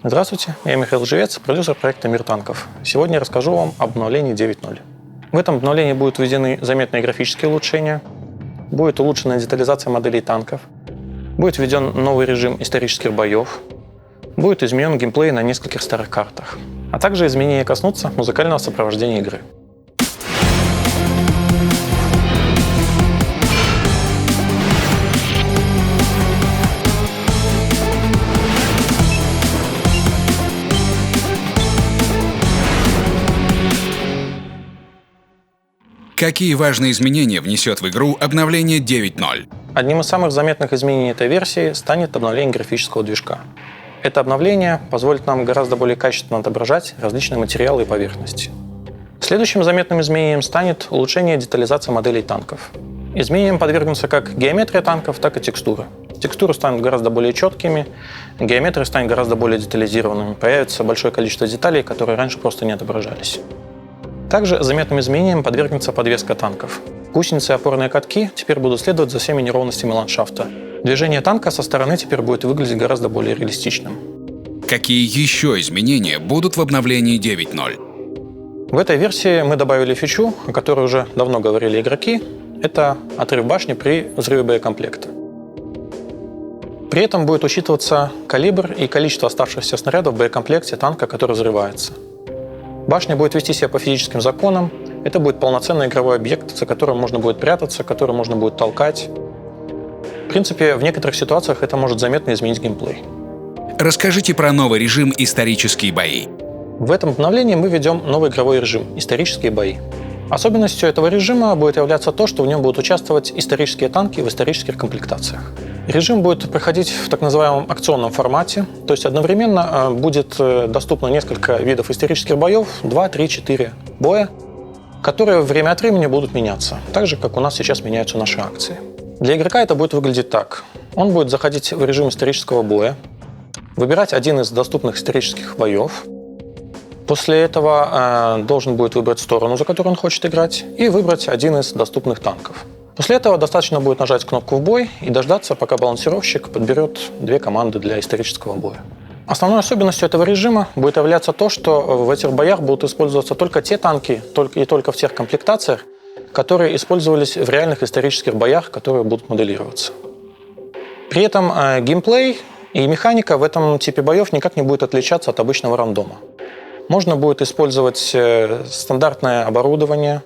Здравствуйте, я Михаил Живец, продюсер проекта «Мир танков». Сегодня я расскажу вам об обновлении 9.0. В этом обновлении будут введены заметные графические улучшения, будет улучшена детализация моделей танков, будет введен новый режим исторических боев, будет изменен геймплей на нескольких старых картах, а также изменения коснутся музыкального сопровождения игры. Какие важные изменения внесет в игру обновление 9.0? Одним из самых заметных изменений этой версии станет обновление графического движка. Это обновление позволит нам гораздо более качественно отображать различные материалы и поверхности. Следующим заметным изменением станет улучшение детализации моделей танков. Изменениям подвергнутся как геометрия танков, так и текстуры. Текстуры станут гораздо более четкими, геометрия станет гораздо более детализированными, появится большое количество деталей, которые раньше просто не отображались. Также заметным изменениям подвергнется подвеска танков. Гусеницы и опорные катки теперь будут следовать за всеми неровностями ландшафта. Движение танка со стороны теперь будет выглядеть гораздо более реалистичным. Какие еще изменения будут в обновлении 9.0? В этой версии мы добавили фичу, о которой уже давно говорили игроки. Это отрыв башни при взрыве боекомплекта. При этом будет учитываться калибр и количество оставшихся снарядов в боекомплекте танка, который взрывается. Башня будет вести себя по физическим законам. Это будет полноценный игровой объект, за которым можно будет прятаться, который можно будет толкать. В принципе, в некоторых ситуациях это может заметно изменить геймплей. Расскажите про новый режим «Исторические бои». В этом обновлении мы введем новый игровой режим «Исторические бои». Особенностью этого режима будет являться то, что в нем будут участвовать исторические танки в исторических комплектациях. Режим будет проходить в так называемом акционном формате, то есть одновременно будет доступно несколько видов исторических боев, 2, 3, 4 боя, которые время от времени будут меняться, так же, как у нас сейчас меняются наши акции. Для игрока это будет выглядеть так. Он будет заходить в режим исторического боя, выбирать один из доступных исторических боев. После этого должен будет выбрать сторону, за которую он хочет играть, и выбрать один из доступных танков. После этого достаточно будет нажать кнопку «В бой» и дождаться, пока балансировщик подберет две команды для исторического боя. Основной особенностью этого режима будет являться то, что в этих боях будут использоваться только те танки и только в тех комплектациях, которые использовались в реальных исторических боях, которые будут моделироваться. При этом геймплей и механика в этом типе боев никак не будет отличаться от обычного рандома. Можно будет использовать стандартное оборудование,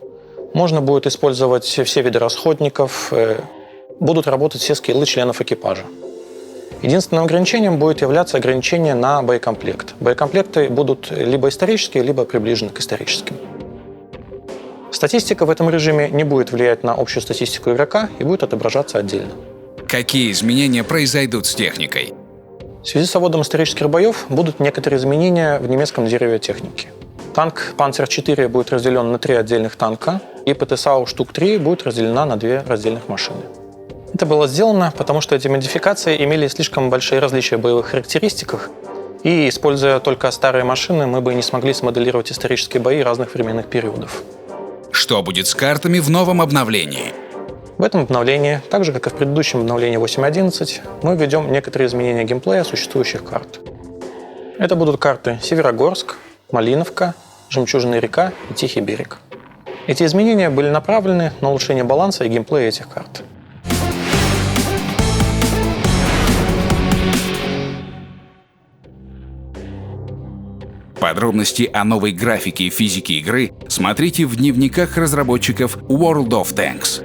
можно будет использовать все виды расходников, будут работать все скиллы членов экипажа. Единственным ограничением будет являться ограничение на боекомплект. Боекомплекты будут либо исторические, либо приближены к историческим. Статистика в этом режиме не будет влиять на общую статистику игрока и будет отображаться отдельно. Какие изменения произойдут с техникой? В связи с вводом исторических боев будут некоторые изменения в немецком дереве техники. Танк Panzer IV будет разделен на 3 отдельных танка, и ПТСАУ штук 3 будет разделена на 2 раздельных машины. Это было сделано, потому что эти модификации имели слишком большие различия в боевых характеристиках, и, используя только старые машины, мы бы не смогли смоделировать исторические бои разных временных периодов. Что будет с картами в новом обновлении? В этом обновлении, так же как и в предыдущем обновлении 8.11, мы введем некоторые изменения геймплея существующих карт. Это будут карты Северогорск, Малиновка, Жемчужная река и Тихий берег. Эти изменения были направлены на улучшение баланса и геймплея этих карт. Подробности о новой графике и физике игры смотрите в дневниках разработчиков World of Tanks.